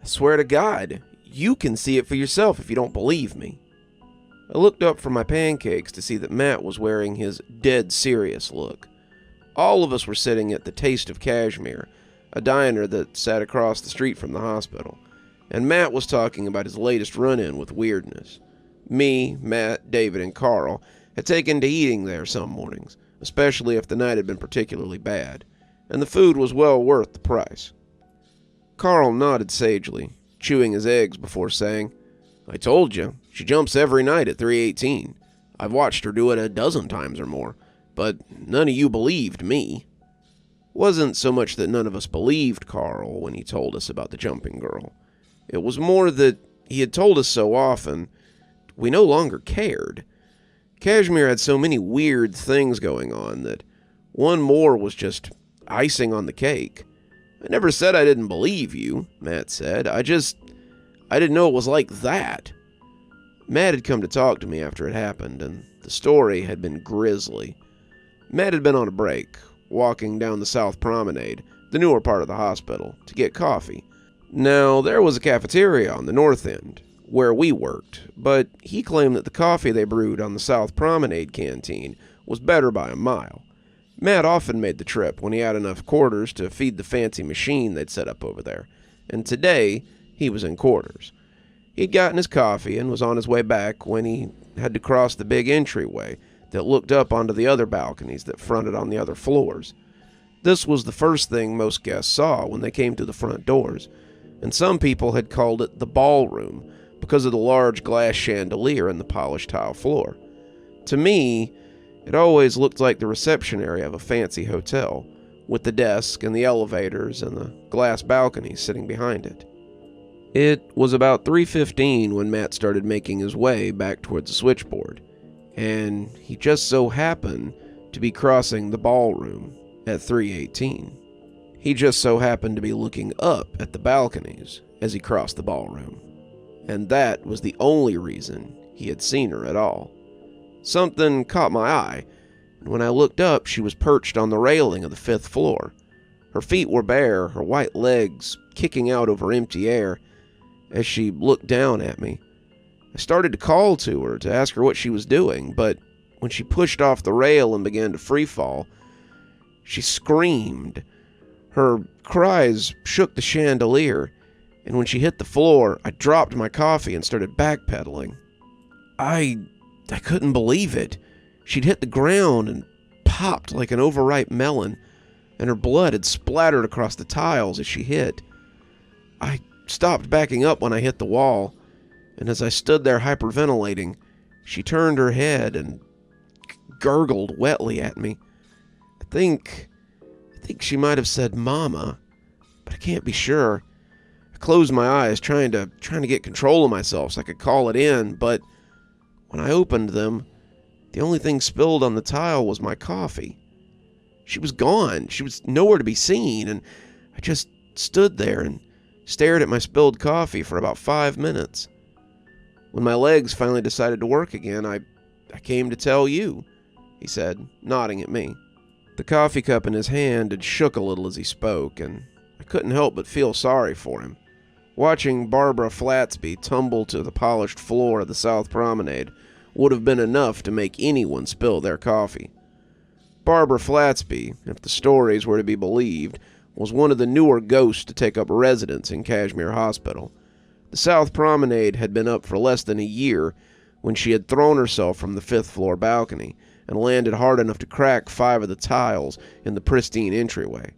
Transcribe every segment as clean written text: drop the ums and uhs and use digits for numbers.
I swear to God, you can see it for yourself if you don't believe me. I looked up from my pancakes to see that Matt was wearing his dead serious look. All of us were sitting at the Taste of Cashmere, a diner that sat across the street from the hospital, and Matt was talking about his latest run-in with weirdness. Me, Matt, David, and Carl had taken to eating there some mornings, especially if the night had been particularly bad, and the food was well worth the price. Carl nodded sagely, chewing his eggs before saying, "I told you, she jumps every night at 3:18. I've watched her do it a dozen times or more, but none of you believed me." Wasn't so much that none of us believed Carl when he told us about the jumping girl. It was more that he had told us so often, we no longer cared. Cashmere had so many weird things going on that one more was just icing on the cake. "I never said I didn't believe you," Matt said. I didn't know it was like that." Matt had come to talk to me after it happened, and the story had been grisly. Matt had been on a break, walking down the South Promenade, the newer part of the hospital, to get coffee. Now, there was a cafeteria on the north end, where we worked, but he claimed that the coffee they brewed on the South Promenade canteen was better by a mile. Matt often made the trip when he had enough quarters to feed the fancy machine they'd set up over there, and today he was in quarters. He'd gotten his coffee and was on his way back when he had to cross the big entryway that looked up onto the other balconies that fronted on the other floors. This was the first thing most guests saw when they came to the front doors, and some people had called it the ballroom because of the large glass chandelier and the polished tile floor. To me, it always looked like the reception area of a fancy hotel, with the desk and the elevators and the glass balconies sitting behind it. It was about 3:15 when Matt started making his way back towards the switchboard, and he just so happened to be crossing the ballroom at 3:18. He just so happened to be looking up at the balconies as he crossed the ballroom, and that was the only reason he had seen her at all. Something caught my eye, and when I looked up, she was perched on the railing of the 5th floor. Her feet were bare, her white legs kicking out over empty air as she looked down at me. I started to call to her to ask her what she was doing, but when she pushed off the rail and began to freefall, she screamed. Her cries shook the chandelier, and when she hit the floor, I dropped my coffee and started backpedaling. I couldn't believe it. She'd hit the ground and popped like an overripe melon, and her blood had splattered across the tiles as she hit. I stopped backing up when I hit the wall, and as I stood there hyperventilating, she turned her head and gurgled wetly at me. I think she might have said "Mama," but I can't be sure. I closed my eyes, trying to get control of myself so I could call it in, but when I opened them, the only thing spilled on the tile was my coffee. She was gone. She was nowhere to be seen, and I just stood there and stared at my spilled coffee for about 5 minutes. When my legs finally decided to work again, I came to tell you, he said, nodding at me. The coffee cup in his hand had shook a little as he spoke, and I couldn't help but feel sorry for him. Watching Barbara Flatsby tumble to the polished floor of the South Promenade would have been enough to make anyone spill their coffee. Barbara Flatsby, if the stories were to be believed, was one of the newer ghosts to take up residence in Cashmere Hospital. The South Promenade had been up for less than a year when she had thrown herself from the 5th floor balcony and landed hard enough to crack 5 of the tiles in the pristine entryway.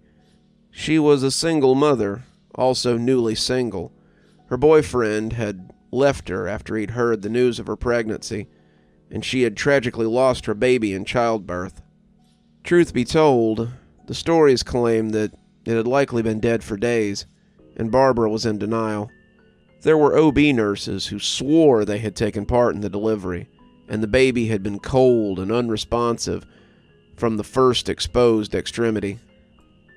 She was a single mother, also newly single. Her boyfriend had left her after he'd heard the news of her pregnancy, and she had tragically lost her baby in childbirth. Truth be told, the stories claimed that it had likely been dead for days, and Barbara was in denial. There were OB nurses who swore they had taken part in the delivery, and the baby had been cold and unresponsive from the first exposed extremity.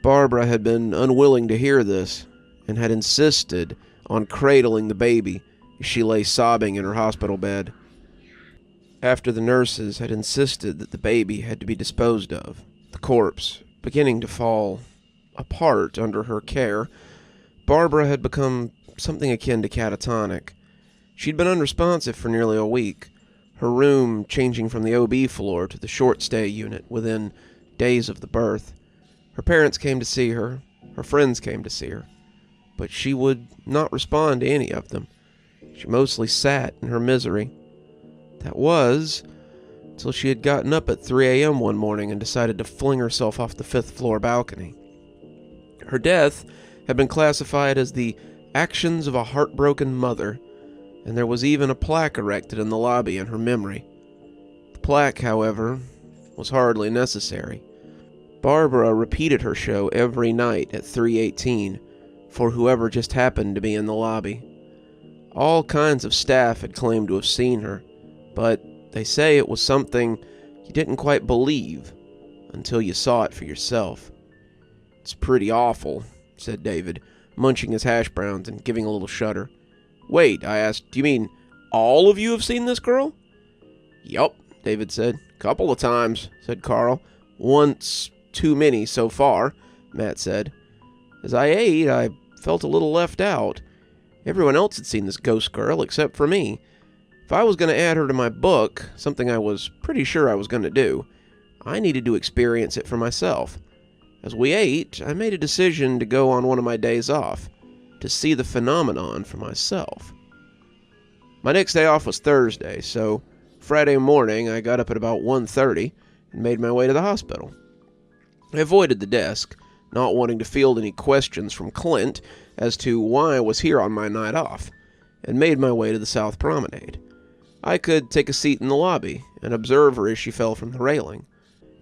Barbara had been unwilling to hear this, and had insisted on cradling the baby as she lay sobbing in her hospital bed. After the nurses had insisted that the baby had to be disposed of, the corpse beginning to fall apart under her care, Barbara had become something akin to catatonic. She'd been unresponsive for nearly a week, her room changing from the OB floor to the short-stay unit within days of the birth. Her parents came to see her, her friends came to see her, but she would not respond to any of them. She mostly sat in her misery. That was, until she had gotten up at 3 a.m. one morning and decided to fling herself off the 5th-floor balcony. Her death had been classified as the actions of a heartbroken mother, and there was even a plaque erected in the lobby in her memory. The plaque, however, was hardly necessary. Barbara repeated her show every night at 3:18 for whoever just happened to be in the lobby. All kinds of staff had claimed to have seen her, but they say it was something you didn't quite believe until you saw it for yourself. "It's pretty awful," said David, munching his hash browns and giving a little shudder. "Wait," I asked, "do you mean all of you have seen this girl?" "Yup," David said. "Couple of times," said Carl. "Once too many so far," Matt said. As I ate, I felt a little left out. Everyone else had seen this ghost girl except for me. If I was going to add her to my book, something I was pretty sure I was going to do, I needed to experience it for myself. As we ate, I made a decision to go on one of my days off, to see the phenomenon for myself. My next day off was Thursday, so Friday morning I got up at about 1:30 and made my way to the hospital. I avoided the desk, not wanting to field any questions from Clint as to why I was here on my night off, and made my way to the South Promenade. I could take a seat in the lobby and observe her as she fell from the railing.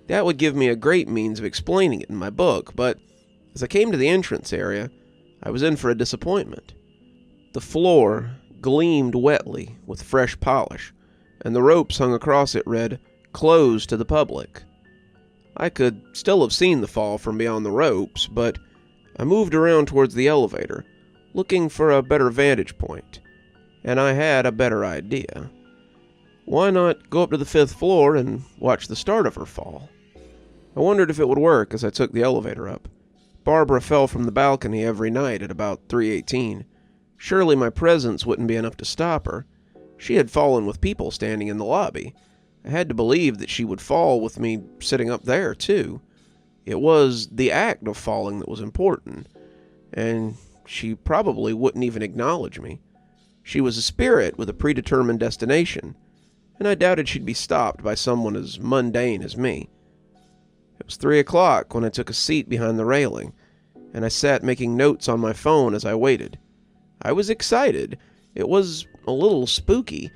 That would give me a great means of explaining it in my book, but as I came to the entrance area, I was in for a disappointment. The floor gleamed wetly with fresh polish, and the ropes hung across it read, "Closed to the public." I could still have seen the fall from beyond the ropes, but I moved around towards the elevator, looking for a better vantage point, and I had a better idea. Why not go up to the 5th floor and watch the start of her fall? I wondered if it would work as I took the elevator up. Barbara fell from the balcony every night at about 3:18. Surely my presence wouldn't be enough to stop her. She had fallen with people standing in the lobby. I had to believe that she would fall with me sitting up there, too. It was the act of falling that was important, and she probably wouldn't even acknowledge me. She was a spirit with a predetermined destination, and I doubted she'd be stopped by someone as mundane as me. It was 3 o'clock when I took a seat behind the railing, and I sat making notes on my phone as I waited. I was excited. It was a little spooky.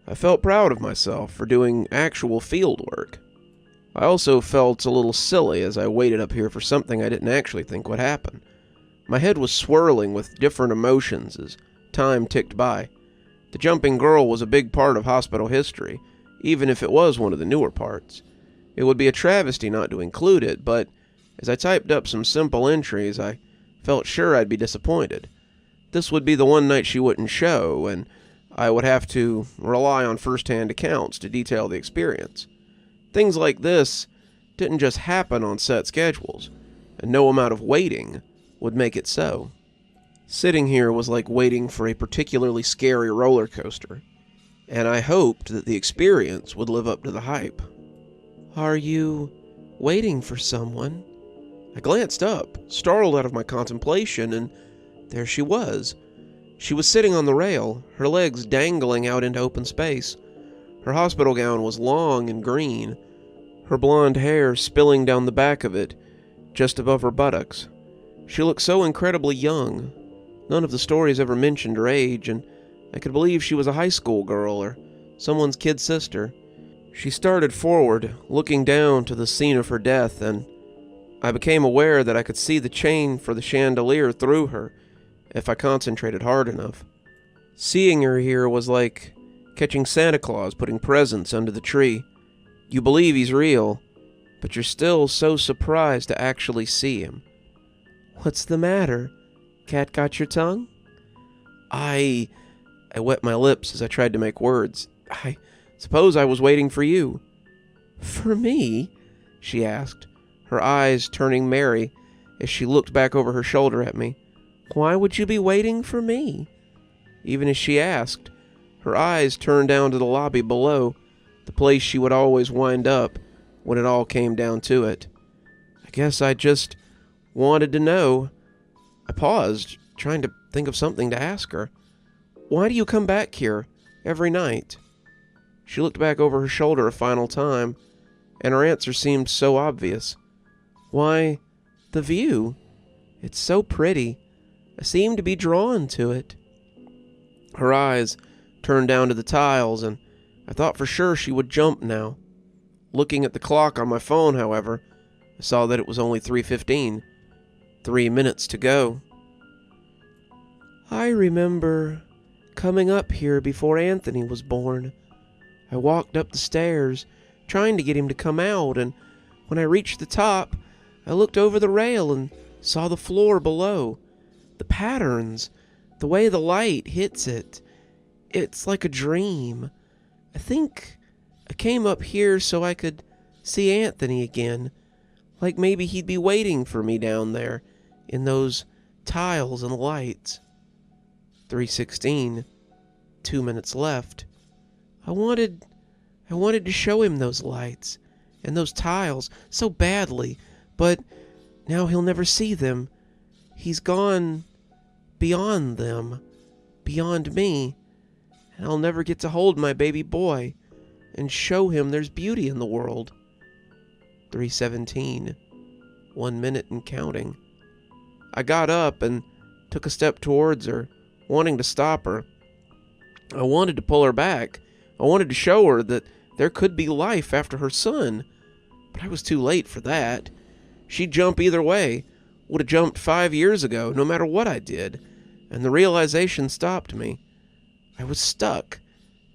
I felt proud of myself for doing actual field work. I also felt a little silly as I waited up here for something I didn't actually think would happen. My head was swirling with different emotions as time ticked by. The jumping girl was a big part of hospital history, even if it was one of the newer parts. It would be a travesty not to include it, but as I typed up some simple entries, I felt sure I'd be disappointed. This would be the one night she wouldn't show, and I would have to rely on first-hand accounts to detail the experience. Things like this didn't just happen on set schedules, and no amount of waiting would make it so. Sitting here was like waiting for a particularly scary roller coaster, and I hoped that the experience would live up to the hype. "Are you waiting for someone?" I glanced up, startled out of my contemplation, and there she was. She was sitting on the rail, her legs dangling out into open space. Her hospital gown was long and green, her blonde hair spilling down the back of it, just above her buttocks. She looked so incredibly young. None of the stories ever mentioned her age, and I could believe she was a high school girl or someone's kid sister. She started forward, looking down to the scene of her death, and I became aware that I could see the chain for the chandelier through her if I concentrated hard enough. Seeing her here was like catching Santa Claus putting presents under the tree. You believe he's real, but you're still so surprised to actually see him. "What's the matter? Cat got your tongue?" I wet my lips as I tried to make words. "I suppose I was waiting for you." "For me?" she asked, her eyes turning merry as she looked back over her shoulder at me. Why would you be waiting for me?" Even as she asked, her eyes turned down to the lobby below, the place she would always wind up when it all came down to it. I guess I just wanted to know. I paused, trying to think of something to ask her. "Why do you come back here every night?" She looked back over her shoulder a final time, and her answer seemed so obvious. "Why, the view. It's so pretty. I seem to be drawn to it." Her eyes turned down to the tiles, and I thought for sure she would jump now. Looking at the clock on my phone, however, I saw that it was only 3:15. 3 minutes to go. "I remember coming up here before Anthony was born. I walked up the stairs, trying to get him to come out, and when I reached the top, I looked over the rail and saw the floor below. The patterns, the way the light hits it. It's like a dream. I think I came up here so I could see Anthony again. Like maybe he'd be waiting for me down there in those tiles and lights." 3:16. 2 minutes left. I wanted to show him those lights and those tiles so badly, but now he'll never see them. He's gone beyond them, beyond me, and I'll never get to hold my baby boy and show him there's beauty in the world. 3:17. 1 minute and counting. I got up and took a step towards her, wanting to stop her. I wanted to pull her back. I wanted to show her that there could be life after her son, but I was too late for that. She'd jump either way, would have jumped 5 years ago, no matter what I did, and the realization stopped me. I was stuck,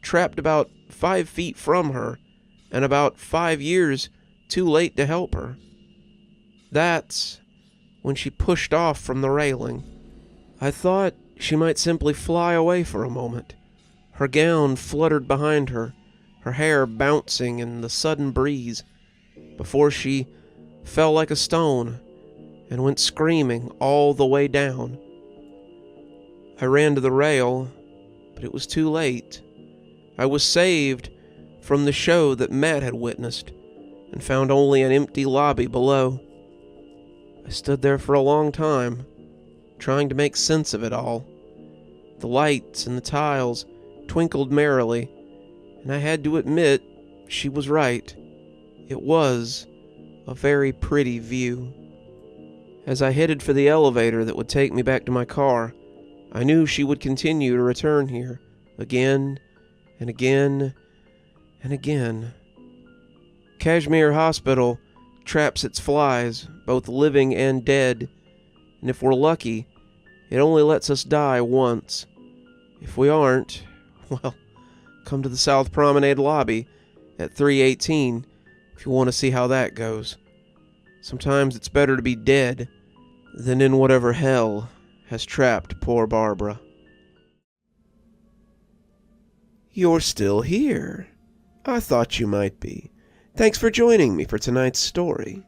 trapped about 5 feet from her, and about 5 years too late to help her. That's when she pushed off from the railing. I thought she might simply fly away for a moment. Her gown fluttered behind her, her hair bouncing in the sudden breeze, before she fell like a stone and went screaming all the way down. I ran to the rail, but it was too late. I was saved from the show that Matt had witnessed and found only an empty lobby below. I stood there for a long time, trying to make sense of it all. The lights and the tiles twinkled merrily, and I had to admit she was right. It was a very pretty view. As I headed for the elevator that would take me back to my car, I knew she would continue to return here, again and again and again. Cashmere Hospital traps its flies, both living and dead, and if we're lucky, it only lets us die once. If we aren't, well, come to the South Promenade lobby at 3:18 if you want to see how that goes. Sometimes it's better to be dead than in whatever hell has trapped poor Barbara. You're still here. I thought you might be. Thanks for joining me for tonight's story.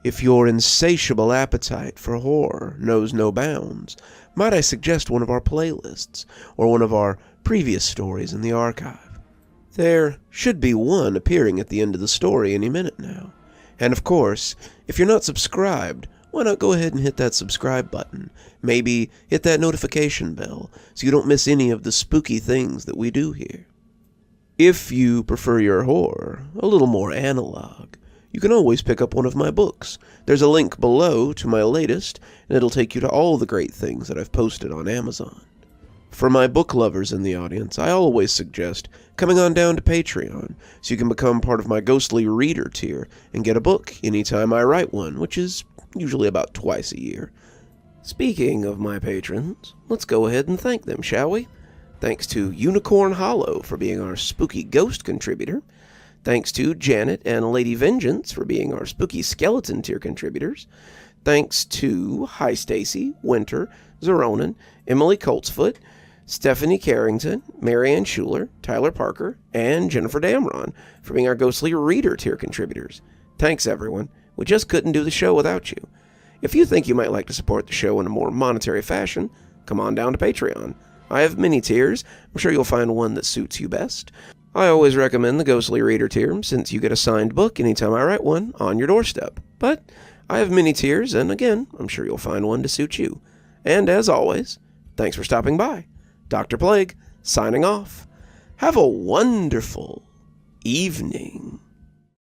If your insatiable appetite for horror knows no bounds, might I suggest one of our playlists, or one of our previous stories in the archive? There should be one appearing at the end of the story any minute now. And of course, if you're not subscribed, why not go ahead and hit that subscribe button? Maybe hit that notification bell so you don't miss any of the spooky things that we do here. If you prefer your horror a little more analog, you can always pick up one of my books. There's a link below to my latest, and it'll take you to all the great things that I've posted on Amazon. For my book lovers in the audience, I always suggest coming on down to Patreon so you can become part of my ghostly reader tier and get a book anytime I write one, which is usually about twice a year. Speaking of my patrons, let's go ahead and thank them, shall we? Thanks to Unicorn Hollow for being our spooky ghost contributor. Thanks to Janet and Lady Vengeance for being our spooky skeleton tier contributors. Thanks to Hi Stacy, Winter, Xaronan, Emily Coltsfoot, Stephanie Carrington, Marianne Schuler, Tyler Parker, and Jennifer Damron for being our ghostly reader tier contributors. Thanks, everyone. We just couldn't do the show without you. If you think you might like to support the show in a more monetary fashion, come on down to Patreon. I have many tiers. I'm sure you'll find one that suits you best. I always recommend the Ghostly Reader tier, since you get a signed book anytime I write one on your doorstep. But I have many tiers, and again, I'm sure you'll find one to suit you. And as always, thanks for stopping by. Dr. Plague, signing off. Have a wonderful evening.